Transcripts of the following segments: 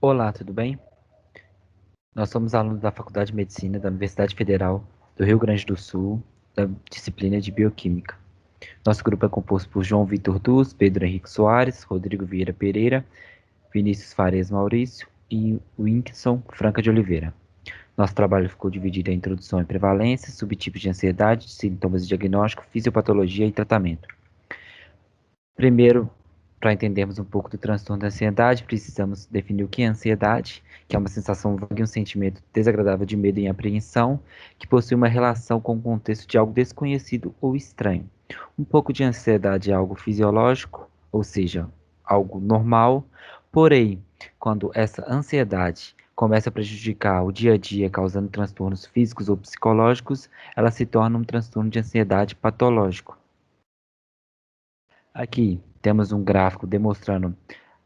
Olá, tudo bem? Nós somos alunos da Faculdade de Medicina da Universidade Federal do Rio Grande do Sul, da disciplina de Bioquímica. Nosso grupo é composto por João Vitor Dus, Pedro Henrique Soares, Rodrigo Vieira Pereira, Vinícius Farias Maurício e Winkson Franca de Oliveira. Nosso trabalho ficou dividido em introdução e prevalência, subtipos de ansiedade, sintomas e diagnóstico, fisiopatologia e tratamento. Primeiro, para entendermos um pouco do transtorno da ansiedade, precisamos definir o que é ansiedade, que é uma sensação vaga e um sentimento desagradável de medo e apreensão, que possui uma relação com o contexto de algo desconhecido ou estranho. Um pouco de ansiedade é algo fisiológico, ou seja, algo normal, porém, quando essa ansiedade começa a prejudicar o dia a dia, causando transtornos físicos ou psicológicos, ela se torna um transtorno de ansiedade patológico. Aqui temos um gráfico demonstrando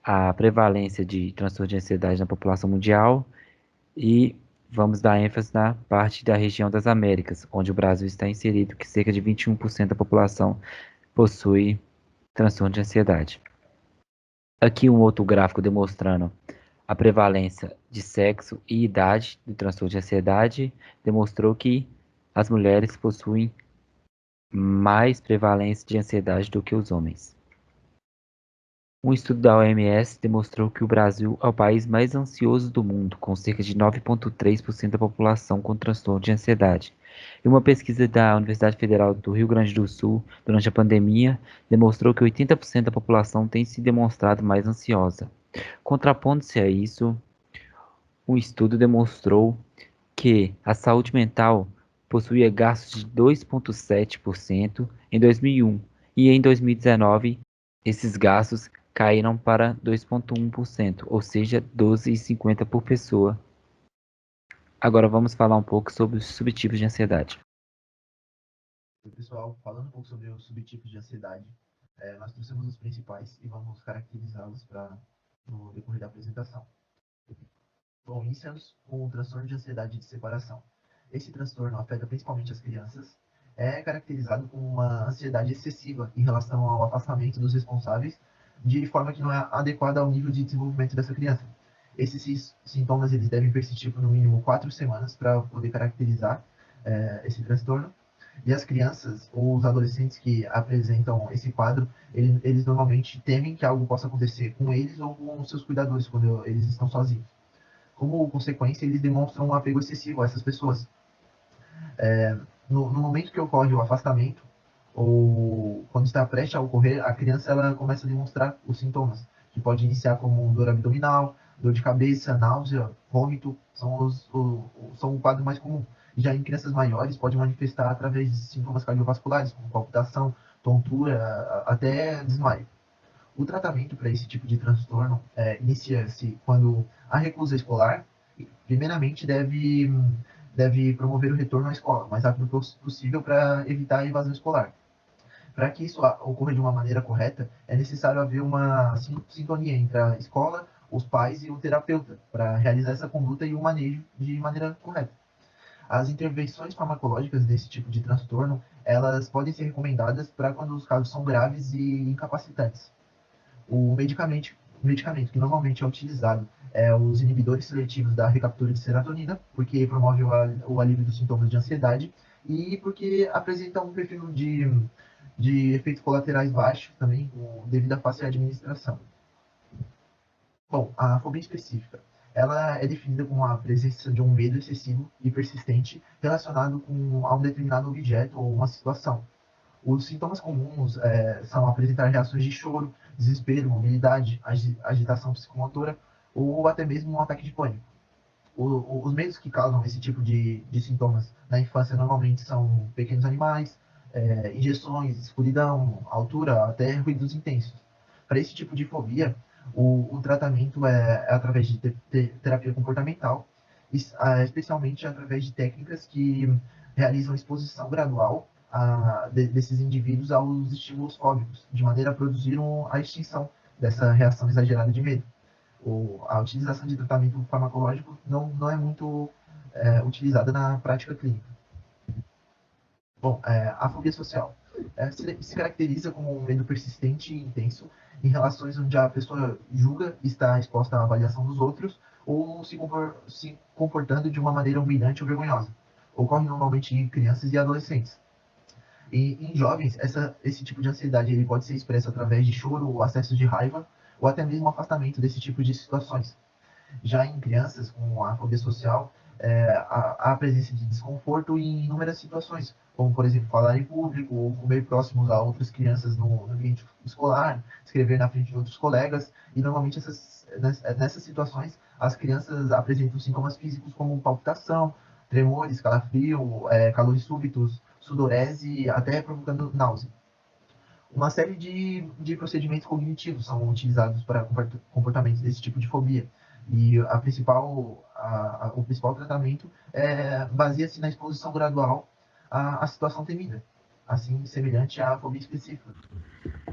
a prevalência de transtorno de ansiedade na população mundial e vamos dar ênfase na parte da região das Américas, onde o Brasil está inserido, que cerca de 21% da população possui transtorno de ansiedade. Aqui um outro gráfico demonstrando a prevalência de sexo e idade do transtorno de ansiedade demonstrou que as mulheres possuem mais prevalência de ansiedade do que os homens. Um estudo da OMS demonstrou que o Brasil é o país mais ansioso do mundo, com cerca de 9,3% da população com transtorno de ansiedade. E uma pesquisa da Universidade Federal do Rio Grande do Sul, durante a pandemia, demonstrou que 80% da população tem se demonstrado mais ansiosa. Contrapondo-se a isso, um estudo demonstrou que a saúde mental possuía gastos de 2,7% em 2001 e em 2019 esses gastos caíram para 2,1%, ou seja, 12,50 por pessoa. Agora vamos falar um pouco sobre os subtipos de ansiedade. Oi, pessoal, falando um pouco sobre os subtipos de ansiedade, nós trouxemos os principais e vamos caracterizá-los no decorrer da apresentação. Bom, iniciamos com o transtorno de ansiedade de separação. Esse transtorno afeta principalmente as crianças, é caracterizado como uma ansiedade excessiva em relação ao afastamento dos responsáveis, de forma que não é adequada ao nível de desenvolvimento dessa criança. Esses sintomas eles devem persistir por no mínimo 4 semanas para poder caracterizar esse transtorno. E as crianças ou os adolescentes que apresentam esse quadro, eles normalmente temem que algo possa acontecer com eles ou com os seus cuidadores quando eles estão sozinhos. Como consequência, eles demonstram um apego excessivo a essas pessoas. No momento que ocorre o afastamento, ou quando está prestes a ocorrer, a criança ela começa a demonstrar os sintomas, que pode iniciar como dor abdominal, dor de cabeça, náusea, vômito, são o quadro mais comum. Já em crianças maiores, pode manifestar através de sintomas cardiovasculares, como palpitação, tontura, até desmaio. O tratamento para esse tipo de transtorno inicia-se quando a reclusa escolar, primeiramente, deve promover o retorno à escola o mais rápido possível para evitar a evasão escolar. Para que isso ocorra de uma maneira correta, é necessário haver uma sintonia entre a escola, os pais e o terapeuta para realizar essa conduta e o manejo de maneira correta. As intervenções farmacológicas desse tipo de transtorno, elas podem ser recomendadas para quando os casos são graves e incapacitantes. O medicamento que normalmente é utilizado é os inibidores seletivos da recaptura de serotonina, porque promove o alívio dos sintomas de ansiedade e porque apresenta um perfil de efeitos colaterais baixos também, devido à fácil administração. Bom, a fobia específica. Ela é definida como a presença de um medo excessivo e persistente relacionado a um determinado objeto ou uma situação. Os sintomas comuns são apresentar reações de choro, desespero, mobilidade, agitação psicomotora ou até mesmo um ataque de pânico. Os meios que causam esse tipo de sintomas na infância normalmente são pequenos animais, injeções, escuridão, altura, até ruídos intensos. Para esse tipo de fobia, o tratamento é através de terapia comportamental, especialmente através de técnicas que realizam exposição gradual desses indivíduos aos estímulos fóbicos, de maneira a produzir a extinção dessa reação exagerada de medo. A utilização de tratamento farmacológico não é muito utilizada na prática clínica. Bom, a fobia social se caracteriza como um medo persistente e intenso em relações onde a pessoa julga estar exposta à avaliação dos outros ou se comportando de uma maneira humilhante ou vergonhosa. Ocorre normalmente em crianças e adolescentes. E em jovens, esse tipo de ansiedade ele pode ser expresso através de choro ou acessos de raiva, ou até mesmo afastamento desse tipo de situações. Já em crianças com a fobia social, há a presença de desconforto em inúmeras situações, como, por exemplo, falar em público, ou comer próximos a outras crianças no ambiente escolar, escrever na frente de outros colegas, e normalmente nessas situações as crianças apresentam sintomas físicos como palpitação, tremores, calafrio, calores súbitos, sudorese, até provocando náusea. Uma série de procedimentos cognitivos são utilizados para comportamentos desse tipo de fobia. E o principal tratamento baseia-se na exposição gradual à situação temida, assim semelhante à fobia específica.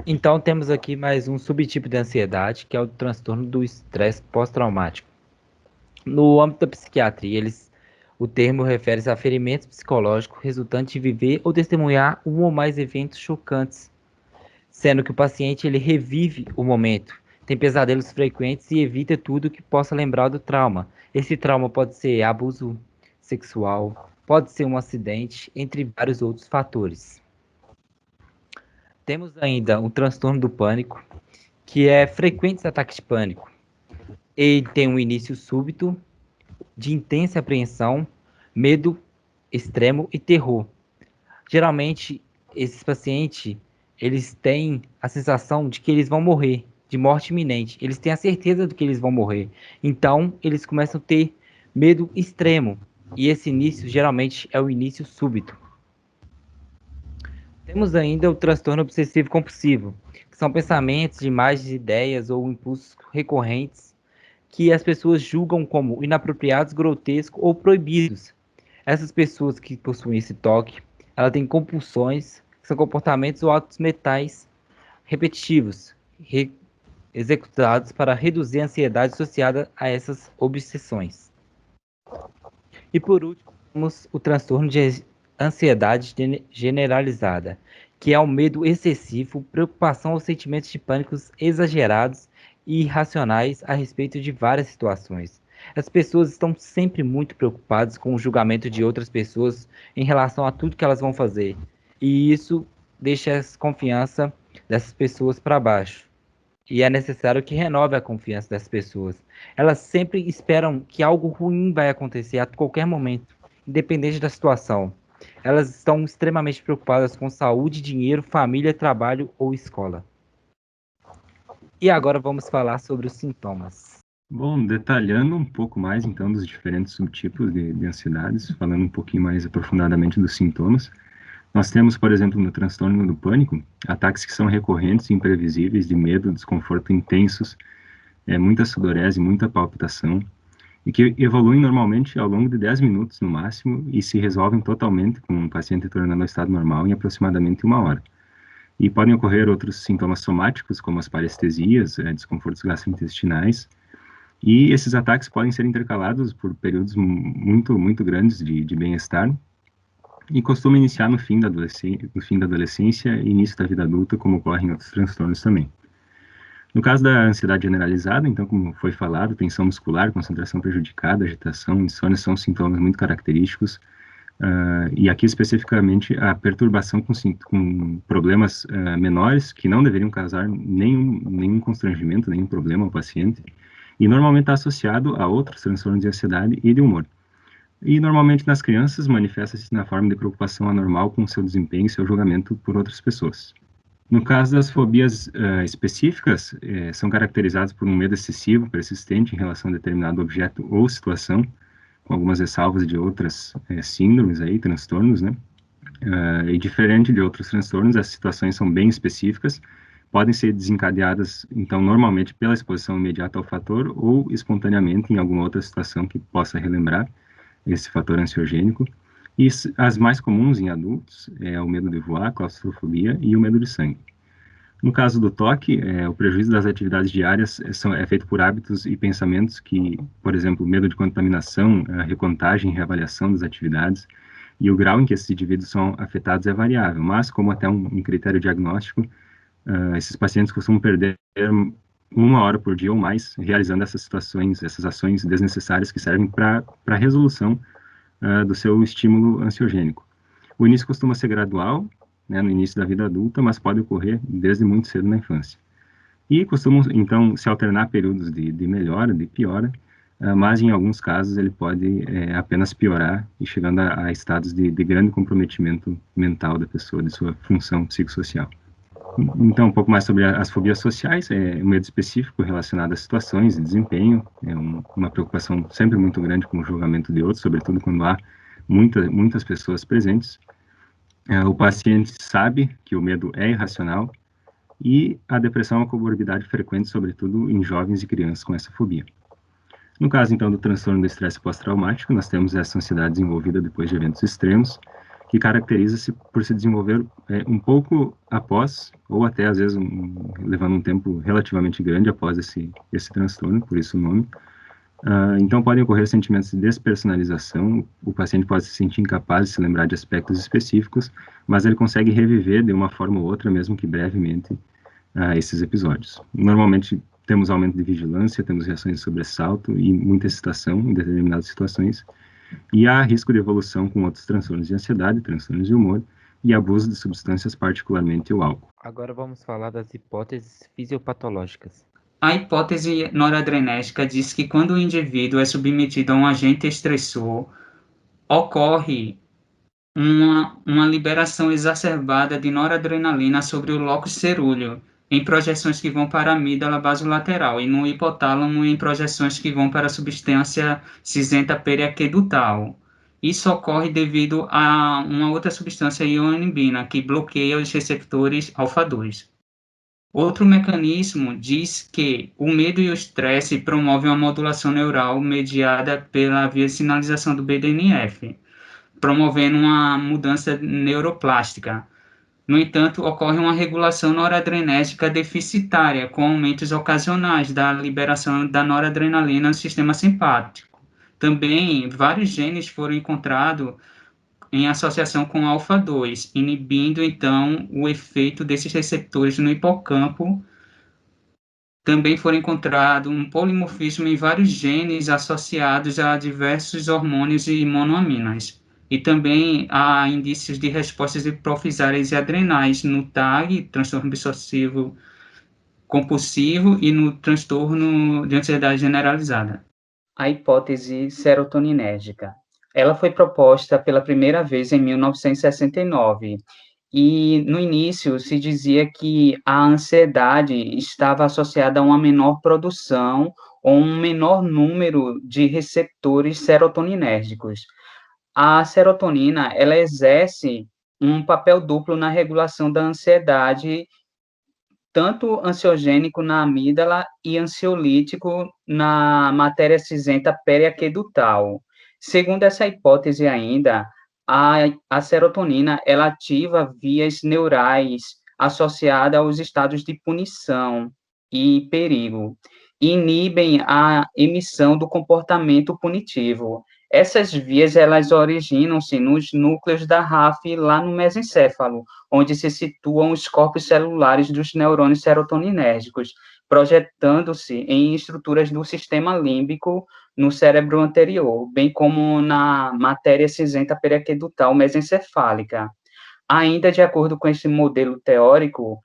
Então, temos aqui mais um subtipo de ansiedade, que é o transtorno do estresse pós-traumático. No âmbito da psiquiatria, o termo refere-se a ferimentos psicológicos resultantes de viver ou testemunhar um ou mais eventos chocantes, sendo que o paciente ele revive o momento, tem pesadelos frequentes e evita tudo que possa lembrar do trauma. Esse trauma pode ser abuso sexual, pode ser um acidente, entre vários outros fatores. Temos ainda o transtorno do pânico, que é frequentes ataques de pânico. Ele tem um início súbito, de intensa apreensão, medo extremo e terror. Geralmente, esses pacientes, eles têm a sensação de que eles vão morrer, de morte iminente. Eles têm a certeza de que eles vão morrer. Então, eles começam a ter medo extremo. E esse início, geralmente, é o início súbito. Temos ainda o transtorno obsessivo compulsivo, que são pensamentos, imagens, ideias ou impulsos recorrentes que as pessoas julgam como inapropriados, grotescos ou proibidos. Essas pessoas que possuem esse toque, ela tem compulsões, que são comportamentos ou atos mentais repetitivos, executados para reduzir a ansiedade associada a essas obsessões. E por último, temos o transtorno de ansiedade generalizada, que é o medo excessivo, preocupação ou sentimentos de pânicos exagerados e irracionais a respeito de várias situações. As pessoas estão sempre muito preocupadas com o julgamento de outras pessoas em relação a tudo que elas vão fazer. E isso deixa a confiança dessas pessoas para baixo. E é necessário que renove a confiança das pessoas. Elas sempre esperam que algo ruim vai acontecer a qualquer momento, independente da situação. Elas estão extremamente preocupadas com saúde, dinheiro, família, trabalho ou escola. E agora vamos falar sobre os sintomas. Bom, detalhando um pouco mais, então, dos diferentes subtipos de ansiedades, falando um pouquinho mais aprofundadamente dos sintomas, nós temos, por exemplo, no transtorno do pânico, ataques que são recorrentes e imprevisíveis de medo, desconforto intensos, muita sudorese, muita palpitação, e que evoluem normalmente ao longo de 10 minutos no máximo e se resolvem totalmente com o paciente retornando ao estado normal em aproximadamente 1 hora. E podem ocorrer outros sintomas somáticos, como as parestesias, desconfortos gastrointestinais, e esses ataques podem ser intercalados por períodos muito, muito grandes de bem-estar e costumam iniciar no fim da adolescência e início da vida adulta, como ocorre em outros transtornos também. No caso da ansiedade generalizada, então, como foi falado, tensão muscular, concentração prejudicada, agitação, insônia são sintomas muito característicos, e aqui especificamente a perturbação com problemas menores que não deveriam causar nenhum constrangimento, nenhum problema ao paciente, e normalmente está associado a outros transtornos de ansiedade e de humor. E normalmente nas crianças manifesta-se na forma de preocupação anormal com seu desempenho e seu julgamento por outras pessoas. No caso das fobias específicas, são caracterizadas por um medo excessivo, persistente em relação a determinado objeto ou situação, com algumas ressalvas de outras síndromes aí, transtornos, né? E diferente de outros transtornos, as situações são bem específicas, podem ser desencadeadas, então, normalmente pela exposição imediata ao fator ou espontaneamente em alguma outra situação que possa relembrar esse fator ansiogênico. E as mais comuns em adultos é o medo de voar, claustrofobia e o medo de sangue. No caso do toque, o prejuízo das atividades diárias é feito por hábitos e pensamentos que, por exemplo, medo de contaminação, a recontagem e reavaliação das atividades, e o grau em que esses indivíduos são afetados é variável, mas como até um critério diagnóstico, esses pacientes costumam perder uma hora por dia ou mais, realizando essas situações, essas ações desnecessárias que servem para a resolução do seu estímulo ansiogênico. O início costuma ser gradual, né, no início da vida adulta, mas pode ocorrer desde muito cedo na infância. E costumam, então, se alternar períodos de melhora, de piora, mas em alguns casos ele pode apenas piorar e chegando a estados de grande comprometimento mental da pessoa, de sua função psicossocial. Então, um pouco mais sobre as fobias sociais, um medo específico relacionado a situações de desempenho, uma preocupação sempre muito grande com o julgamento de outros, sobretudo quando há muitas pessoas presentes. O paciente sabe que o medo é irracional e a depressão é uma comorbidade frequente, sobretudo em jovens e crianças com essa fobia. No caso, então, do transtorno do estresse pós-traumático, nós temos essa ansiedade desenvolvida depois de eventos extremos, que caracteriza-se por se desenvolver um pouco após, ou até, às vezes, levando um tempo relativamente grande após esse transtorno, por isso o nome. Então, podem ocorrer sentimentos de despersonalização, o paciente pode se sentir incapaz de se lembrar de aspectos específicos, mas ele consegue reviver de uma forma ou outra, mesmo que brevemente, esses episódios. Normalmente, temos aumento de vigilância, temos reações de sobressalto e muita excitação em determinadas situações, e há risco de evolução com outros transtornos de ansiedade, transtornos de humor e abuso de substâncias, particularmente o álcool. Agora vamos falar das hipóteses fisiopatológicas. A hipótese noradrenérgica diz que quando o indivíduo é submetido a um agente estressor, ocorre uma liberação exacerbada de noradrenalina sobre o lócus cerúleo, em projeções que vão para a amígdala basolateral, e no hipotálamo em projeções que vão para a substância cinzenta periaquedutal. Isso ocorre devido a uma outra substância ionibina, que bloqueia os receptores alfa-2. Outro mecanismo diz que o medo e o estresse promovem uma modulação neural mediada pela via de sinalização do BDNF, promovendo uma mudança neuroplástica. No entanto, ocorre uma regulação noradrenérgica deficitária, com aumentos ocasionais da liberação da noradrenalina no sistema simpático. Também, vários genes foram encontrados em associação com alfa-2, inibindo, então, o efeito desses receptores no hipocampo. Também foram encontrados um polimorfismo em vários genes associados a diversos hormônios e monoaminas. E também há indícios de respostas hipofisárias e adrenais no TAG, transtorno obsessivo compulsivo, e no transtorno de ansiedade generalizada. A hipótese serotoninérgica. Ela foi proposta pela primeira vez em 1969 e no início se dizia que a ansiedade estava associada a uma menor produção ou um menor número de receptores serotoninérgicos. A serotonina, ela exerce um papel duplo na regulação da ansiedade, tanto ansiogênico na amígdala e ansiolítico na matéria cinzenta periaquedutal. Segundo essa hipótese ainda, a serotonina ela ativa vias neurais associadas aos estados de punição e perigo, e inibem a emissão do comportamento punitivo. Essas vias elas originam-se nos núcleos da RAF lá no mesencéfalo, onde se situam os corpos celulares dos neurônios serotoninérgicos, projetando-se em estruturas do sistema límbico no cérebro anterior, bem como na matéria cinzenta periaquedutal mesencefálica. Ainda de acordo com esse modelo teórico,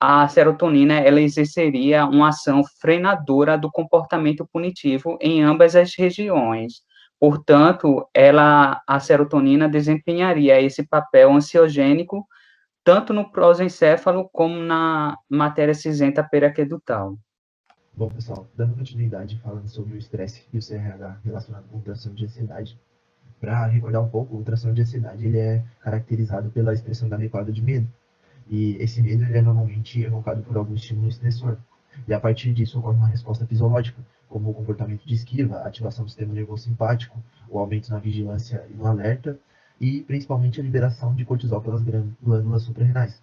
a serotonina ela exerceria uma ação frenadora do comportamento punitivo em ambas as regiões. Portanto, a serotonina desempenharia esse papel ansiogênico tanto no prosencéfalo como na matéria cinzenta periaquedutal. Bom, pessoal, dando continuidade falando sobre o estresse e o CRH relacionado com o transtorno de ansiedade, para recordar um pouco, o transtorno de ansiedade ele é caracterizado pela expressão adequada de medo. E esse medo ele é normalmente evocado por algum estímulo estressor. E a partir disso ocorre uma resposta fisiológica, como o comportamento de esquiva, a ativação do sistema nervoso simpático, o aumento na vigilância e no alerta, e principalmente a liberação de cortisol pelas glândulas suprarrenais.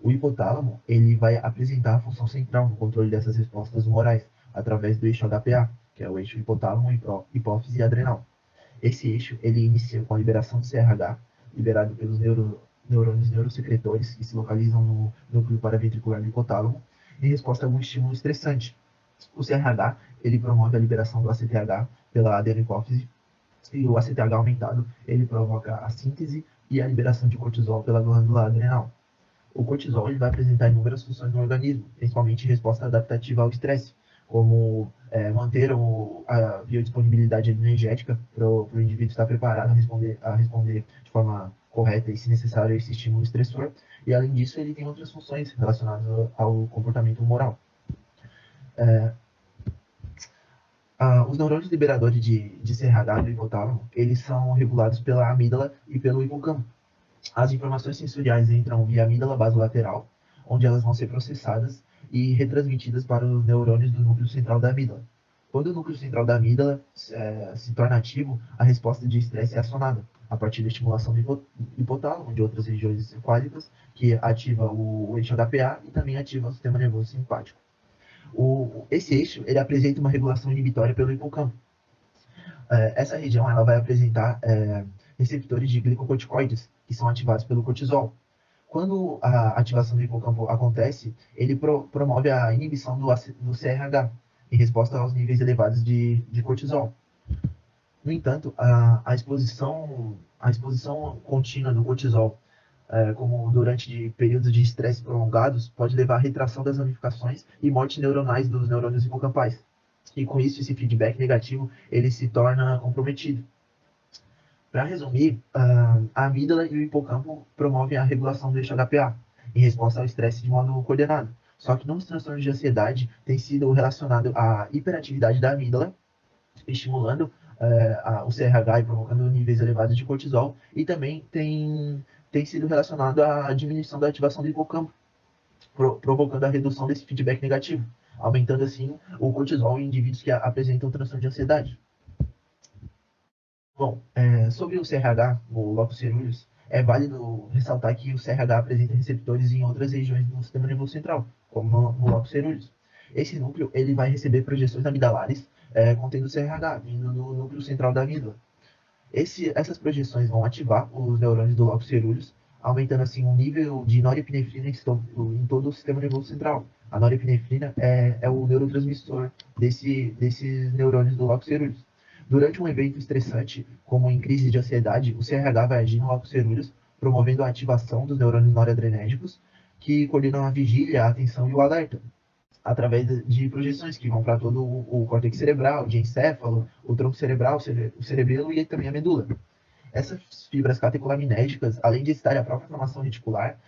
O hipotálamo ele vai apresentar a função central no controle dessas respostas humorais, através do eixo HPA, que é o eixo hipotálamo, hipófise e adrenal. Esse eixo ele inicia com a liberação de CRH, liberado pelos neurônios neurosecretores que se localizam no núcleo paraventricular do hipotálamo, em resposta a algum estímulo estressante, O CRH, ele promove a liberação do ACTH pela adenocórtese, e o ACTH aumentado, ele provoca a síntese e a liberação de cortisol pela glândula adrenal. O cortisol ele vai apresentar inúmeras funções no organismo, principalmente resposta adaptativa ao estresse, como manter a biodisponibilidade energética para o indivíduo estar preparado a responder de forma correta e, se necessário, esse estímulo estressor. E, além disso, ele tem outras funções relacionadas ao comportamento moral. Os neurônios liberadores de CRH do hipotálamo, eles são regulados pela amígdala e pelo hipocampo. As informações sensoriais entram via amígdala basolateral, onde elas vão ser processadas e retransmitidas para os neurônios do núcleo central da amígdala. Quando o núcleo central da amígdala se torna ativo, a resposta de estresse é acionada, a partir da estimulação do hipotálamo, de outras regiões encefálicas, que ativa o eixo HPA e também ativa o sistema nervoso simpático. Esse eixo ele apresenta uma regulação inibitória pelo hipocampo. Essa região ela vai apresentar receptores de glicocorticoides, que são ativados pelo cortisol. Quando a ativação do hipocampo acontece, ele promove a inibição do CRH, em resposta aos níveis elevados de cortisol. No entanto, a exposição contínua do cortisol, como durante períodos de estresse prolongados, pode levar à retração das ramificações e morte neuronais dos neurônios hipocampais. E com isso, esse feedback negativo ele se torna comprometido. Para resumir, a amígdala e o hipocampo promovem a regulação do eixo HPA, em resposta ao estresse de modo coordenado. Só que nos transtornos de ansiedade tem sido relacionado à hiperatividade da amígdala, estimulando o CRH e provocando níveis elevados de cortisol, e também tem sido relacionado à diminuição da ativação do hipocampo, provocando a redução desse feedback negativo, aumentando assim o cortisol em indivíduos que apresentam transtorno de ansiedade. Bom, sobre o CRH, o locus coeruleus, é válido ressaltar que o CRH apresenta receptores em outras regiões do sistema nervoso central, como no locus coeruleus. Esse núcleo ele vai receber projeções amigdalares contendo CRH, vindo do núcleo central da amígdala. Essas projeções vão ativar os neurônios do locus coeruleus, aumentando assim o nível de norepinefrina em todo o sistema nervoso central. A norepinefrina é o neurotransmissor desses neurônios do locus coeruleus. Durante um evento estressante, como em crise de ansiedade, o CRH vai agir no locus coeruleus, promovendo a ativação dos neurônios noradrenérgicos, que coordenam a vigília, a atenção e o alerta, através de projeções que vão para todo o córtex cerebral, o diencéfalo, o tronco cerebral, o cerebelo e também a medula. Essas fibras catecolaminérgicas, além de excitarem a própria formação reticular,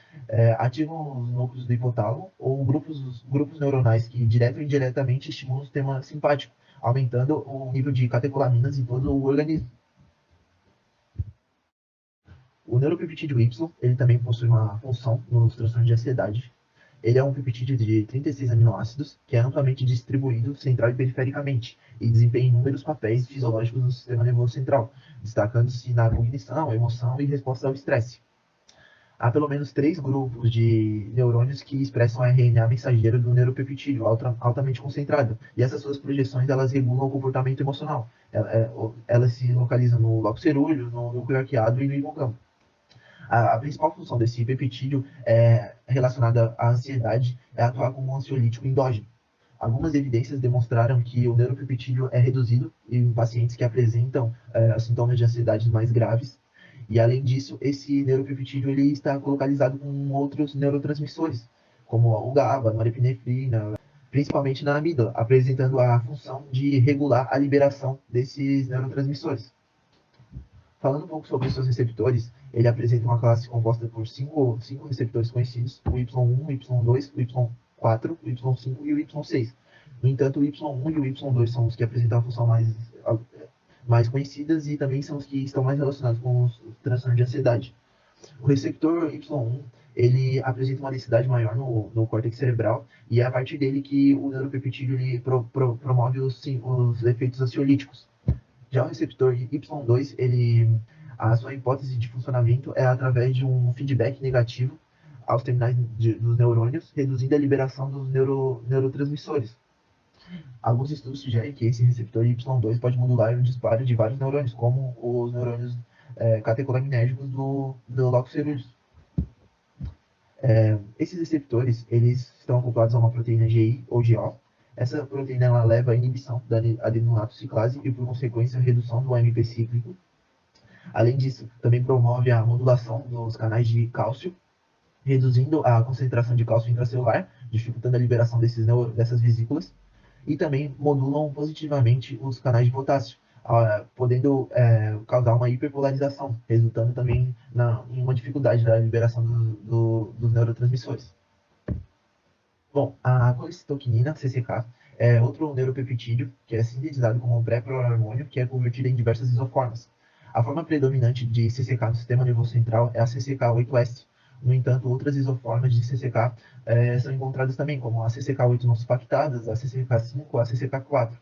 ativam os núcleos do hipotálamo ou grupos neuronais que, direto ou indiretamente, estimulam o sistema simpático, aumentando o nível de catecolaminas em todo o organismo. O neuropeptídeo Y, ele também possui uma função nos transtornos de ansiedade. Ele é um peptídeo de 36 aminoácidos que é amplamente distribuído central e perifericamente e desempenha inúmeros papéis fisiológicos no sistema nervoso central, destacando-se na cognição, emoção e resposta ao estresse. Há pelo menos 3 grupos de neurônios que expressam a RNA mensageiro do neuropeptídeo altamente concentrado, e essas suas projeções elas regulam o comportamento emocional. Elas se localizam no locus coeruleus, no núcleo arqueado e no hipocampo. A principal função desse peptídeo relacionada à ansiedade é atuar como um ansiolítico endógeno. Algumas evidências demonstraram que o neuropeptídeo é reduzido em pacientes que apresentam sintomas de ansiedade mais graves. E, além disso, esse neuropeptídeo ele está localizado com outros neurotransmissores, como o GABA, a norepinefrina, principalmente na amígdala, apresentando a função de regular a liberação desses neurotransmissores. Falando um pouco sobre os seus receptores, ele apresenta uma classe composta por 5 receptores conhecidos, o Y1, o Y2, o Y4, o Y5 e o Y6. No entanto, o Y1 e o Y2 são os que apresentam a função mais conhecidas e também são os que estão mais relacionados com os transtornos de ansiedade. O receptor Y1 ele apresenta uma densidade maior no córtex cerebral e é a partir dele que o neuropeptídeo ele promove os efeitos ansiolíticos. Já o receptor Y2, a sua hipótese de funcionamento é através de um feedback negativo aos terminais dos neurônios, reduzindo a liberação dos neurotransmissores. Alguns estudos sugerem que esse receptor Y2 pode modular o disparo de vários neurônios, como os neurônios catecolaminérgicos do locus coeruleus. Esses receptores eles estão acoplados a uma proteína GI ou GO, Essa proteína ela leva à inibição da adenoato ciclase e, por consequência, a redução do AMP cíclico. Além disso, também promove a modulação dos canais de cálcio, reduzindo a concentração de cálcio intracelular, dificultando a liberação dessas vesículas, e também modulam positivamente os canais de potássio, podendo causar uma hiperpolarização, resultando também em uma dificuldade da liberação dos neurotransmissores. Bom, a colecitoquinina, CCK, é outro neuropeptídeo que é sintetizado como pré-prohormônio, que é convertido em diversas isoformas. A forma predominante de CCK no sistema nervoso central é a CCK8S. No entanto, outras isoformas de CCK são encontradas também, como a CCK8 não sulfactadas, a CCK5, a CCK4.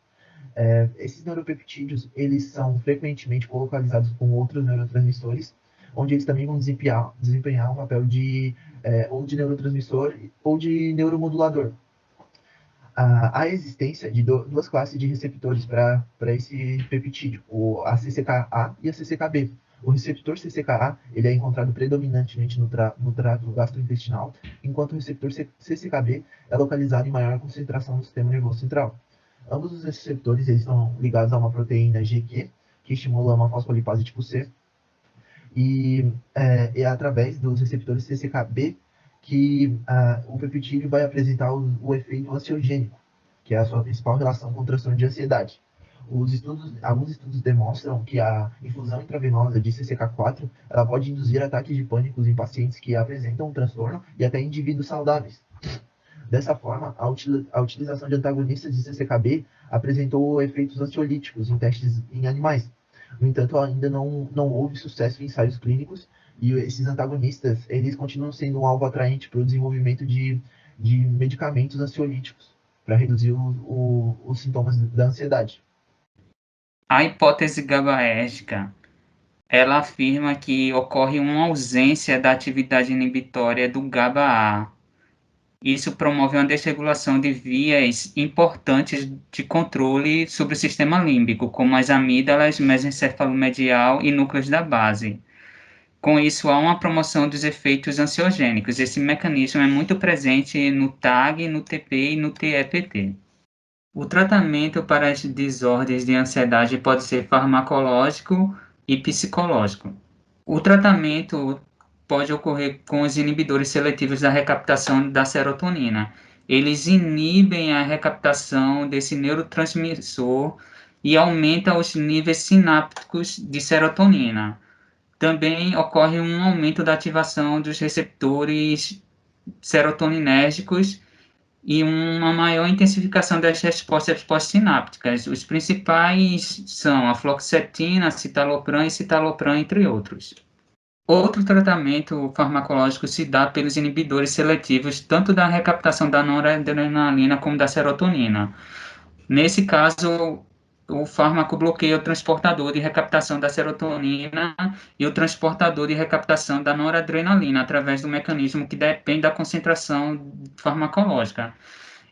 Esses neuropeptídeos, eles são frequentemente colocalizados com outros neurotransmissores, onde eles também vão desempenhar um papel ou de neurotransmissor ou de neuromodulador. A existência de duas classes de receptores para esse peptídeo, a CCK-A e a CCK-B. O receptor CCK-A ele é encontrado predominantemente no trato gastrointestinal, enquanto o receptor CCK-B é localizado em maior concentração no sistema nervoso central. Ambos os receptores eles estão ligados a uma proteína GQ, que estimula uma fosfolipase tipo C, e é através dos receptores CCK-B que o peptídeo vai apresentar o efeito ansiogênico, que é a sua principal relação com o transtorno de ansiedade. Alguns estudos demonstram que a infusão intravenosa de CCK4 ela pode induzir ataques de pânico em pacientes que apresentam um transtorno e até em indivíduos saudáveis. Dessa forma, a utilização de antagonistas de CCK-B apresentou efeitos ansiolíticos em testes em animais. No entanto, ainda não houve sucesso em ensaios clínicos e esses antagonistas eles continuam sendo um alvo atraente para o desenvolvimento de medicamentos ansiolíticos para reduzir os sintomas da ansiedade. A hipótese GABAérgica, ela afirma que ocorre uma ausência da atividade inibitória do GABA-A. Isso promove uma desregulação de vias importantes de controle sobre o sistema límbico, como as amígdalas, mesencefalomedial e núcleos da base. Com isso, há uma promoção dos efeitos ansiogênicos. Esse mecanismo é muito presente no TAG, no TP e no TEPT. O tratamento para as desordens de ansiedade pode ser farmacológico e psicológico. O tratamento pode ocorrer com os inibidores seletivos da recaptação da serotonina. Eles inibem a recaptação desse neurotransmissor e aumentam os níveis sinápticos de serotonina. Também ocorre um aumento da ativação dos receptores serotoninérgicos e uma maior intensificação das respostas pós-sinápticas. Os principais são a fluoxetina, citalopram e citalopram, entre outros. Outro tratamento farmacológico se dá pelos inibidores seletivos tanto da recaptação da noradrenalina como da serotonina. Nesse caso, o fármaco bloqueia o transportador de recaptação da serotonina e o transportador de recaptação da noradrenalina através do mecanismo que depende da concentração farmacológica.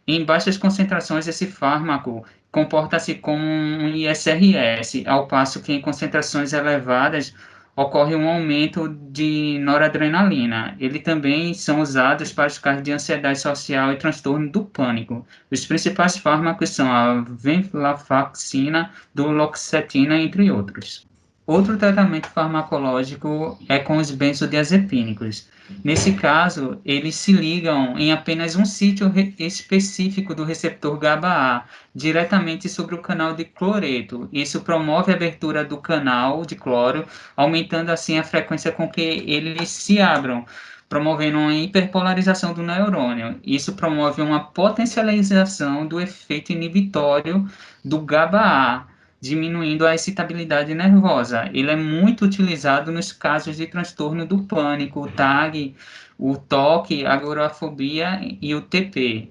Em baixas concentrações, esse fármaco comporta-se como um ISRS, ao passo que em concentrações elevadas ocorre um aumento de noradrenalina. Eles também são usados para os casos de ansiedade social e transtorno do pânico. Os principais fármacos são a venlafaxina, duloxetina, entre outros. Outro tratamento farmacológico é com os benzodiazepínicos. Nesse caso, eles se ligam em apenas um sítio específico do receptor GABA-A, diretamente sobre o canal de cloreto. Isso promove a abertura do canal de cloro, aumentando assim a frequência com que eles se abram, promovendo uma hiperpolarização do neurônio. Isso promove uma potencialização do efeito inibitório do GABA-A, diminuindo a excitabilidade nervosa. Ele é muito utilizado nos casos de transtorno do pânico, o TAG, o TOC, a agorafobia e o TP.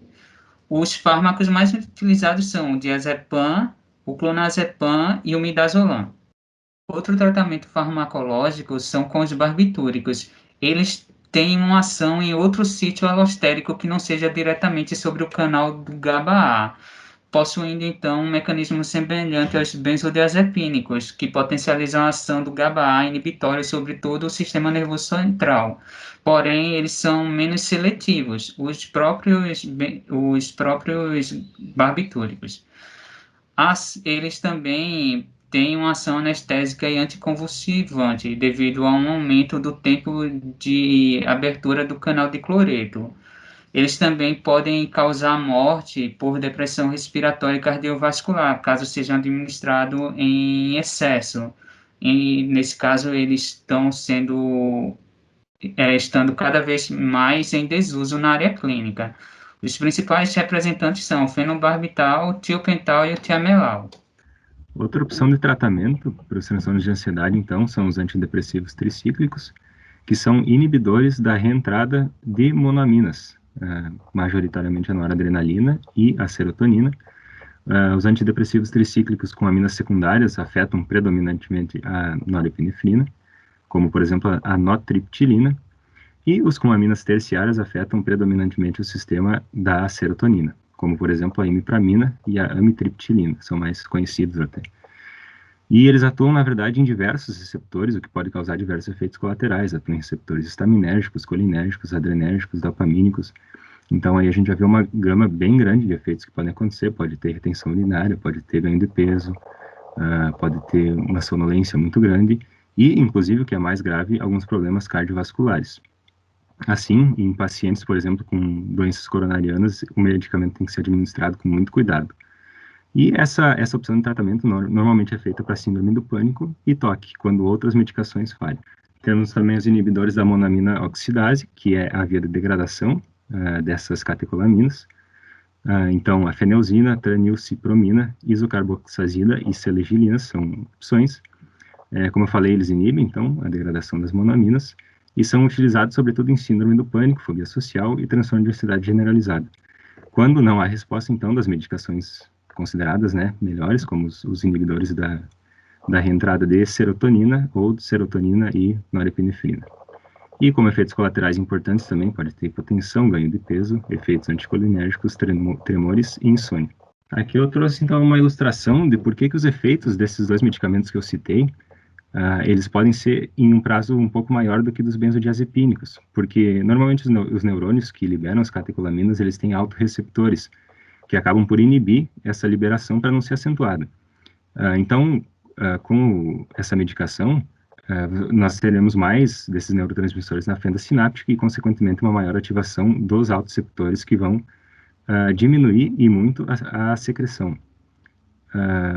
Os fármacos mais utilizados são o diazepam, o clonazepam e o midazolam. Outro tratamento farmacológico são com os barbitúricos. Eles têm uma ação em outro sítio alostérico que não seja diretamente sobre o canal do GABA-A. possuindo então um mecanismo semelhante aos benzodiazepínicos, que potencializam a ação do GABA-A inibitório sobre todo o sistema nervoso central. Porém, eles são menos seletivos, os próprios barbitúricos. Eles também têm uma ação anestésica e anticonvulsivante, devido a um aumento do tempo de abertura do canal de cloreto. Eles também podem causar morte por depressão respiratória e cardiovascular, caso sejam administrados em excesso. E, nesse caso, eles estando cada vez mais em desuso na área clínica. Os principais representantes são o fenobarbital, o tiopental e o tiamelau. Outra opção de tratamento para os transtornos de ansiedade, então, são os antidepressivos tricíclicos, que são inibidores da reentrada de monoaminas, majoritariamente a noradrenalina e a serotonina. Os antidepressivos tricíclicos com aminas secundárias afetam predominantemente a norepinefrina, como, por exemplo, a notriptilina, e os com aminas terciárias afetam predominantemente o sistema da serotonina, como, por exemplo, a imipramina e a amitriptilina, são mais conhecidos até. E eles atuam, na verdade, em diversos receptores, o que pode causar diversos efeitos colaterais. Atuam em receptores estaminérgicos, colinérgicos, adrenérgicos, dopamínicos. Então, aí a gente já vê uma gama bem grande de efeitos que podem acontecer. Pode ter retenção urinária, pode ter ganho de peso, pode ter uma sonolência muito grande e, inclusive, o que é mais grave, alguns problemas cardiovasculares. Assim, em pacientes, por exemplo, com doenças coronarianas, o medicamento tem que ser administrado com muito cuidado. E essa opção de tratamento normalmente é feita para síndrome do pânico e toque, quando outras medicações falham. Temos também os inibidores da monamina oxidase, que é a via de degradação dessas catecolaminas. Então, a feneuzina, tranilcipromina, isocarboxazida e selegilina são opções. Como eu falei, eles inibem, então, a degradação das monaminas e são utilizados, sobretudo, em síndrome do pânico, fobia social e transtorno de ansiedade generalizada. Quando não há resposta, então, das medicações consideradas melhores, como os inibidores da reentrada de serotonina ou de serotonina e norepinefrina. E como efeitos colaterais importantes também pode ter hipotensão, ganho de peso, efeitos anticolinérgicos, tremores e insônia. Aqui eu trouxe então uma ilustração de por que os efeitos desses dois medicamentos que eu citei, eles podem ser em um prazo um pouco maior do que dos benzodiazepínicos, porque normalmente os neurônios que liberam as catecolaminas, eles têm autorreceptores, que acabam por inibir essa liberação para não ser acentuada. Então, com essa medicação, nós teremos mais desses neurotransmissores na fenda sináptica e, consequentemente, uma maior ativação dos autorreceptores que vão diminuir e muito a secreção.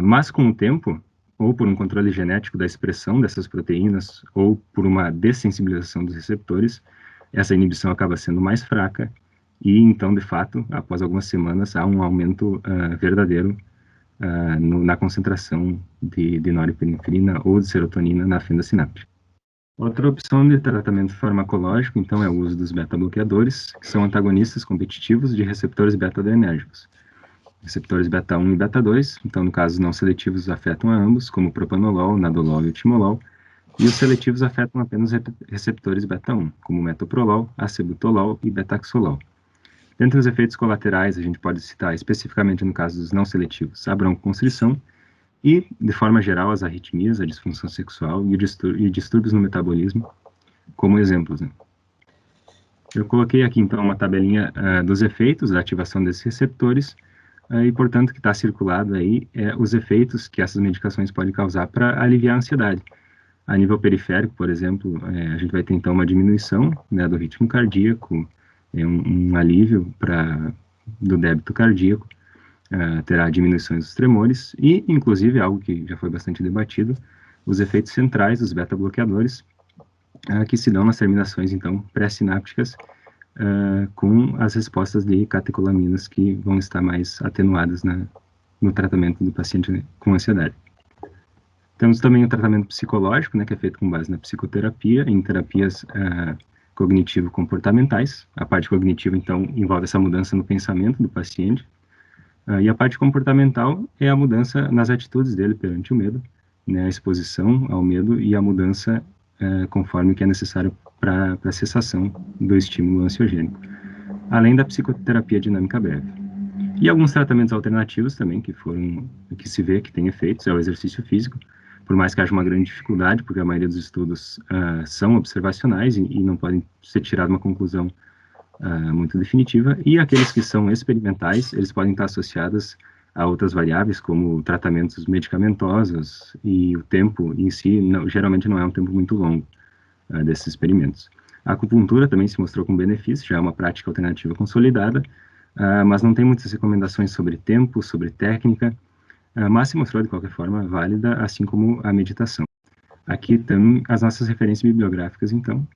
Mas, com o tempo, ou por um controle genético da expressão dessas proteínas, ou por uma dessensibilização dos receptores, essa inibição acaba sendo mais fraca e, então, de fato, após algumas semanas, há um aumento verdadeiro na concentração de norepinefrina ou de serotonina na fenda sináptica. Outra opção de tratamento farmacológico, então, é o uso dos beta-bloqueadores, que são antagonistas competitivos de receptores beta-adrenérgicos. Receptores beta-1 e beta-2, então, no caso, não seletivos afetam a ambos, como o propanolol, nadolol e o timolol, e os seletivos afetam apenas receptores beta-1, como o metoprolol, acebutolol e betaxolol. Dentre os efeitos colaterais, a gente pode citar especificamente no caso dos não seletivos, a broncoconstrição e, de forma geral, as arritmias, a disfunção sexual e distúrbios no metabolismo como exemplos. Eu coloquei aqui, então, uma tabelinha dos efeitos da ativação desses receptores e, portanto, que está circulado aí os efeitos que essas medicações podem causar para aliviar a ansiedade. A nível periférico, por exemplo, a gente vai ter, então, uma diminuição do ritmo cardíaco, um alívio do débito cardíaco, terá diminuições dos tremores e, inclusive, algo que já foi bastante debatido, os efeitos centrais dos beta-bloqueadores, que se dão nas terminações, então, pré-sinápticas, com as respostas de catecolaminas que vão estar mais atenuadas no tratamento do paciente com ansiedade. Temos também o tratamento psicológico, que é feito com base na psicoterapia, em terapias cognitivo-comportamentais. A parte cognitiva, então, envolve essa mudança no pensamento do paciente. E a parte comportamental é a mudança nas atitudes dele perante o medo, a exposição ao medo e a mudança conforme que é necessário para a cessação do estímulo ansiogênico, além da psicoterapia dinâmica breve. E alguns tratamentos alternativos também, que se vê que tem efeitos, é o exercício físico, por mais que haja uma grande dificuldade, porque a maioria dos estudos são observacionais e não podem ser tirada uma conclusão muito definitiva, e aqueles que são experimentais, eles podem estar associados a outras variáveis, como tratamentos medicamentosos, e o tempo em si, geralmente não é um tempo muito longo desses experimentos. A acupuntura também se mostrou com benefício, já é uma prática alternativa consolidada, mas não tem muitas recomendações sobre tempo, sobre técnica, mas se mostrou de qualquer forma válida, assim como a meditação. Aqui estão as nossas referências bibliográficas, então,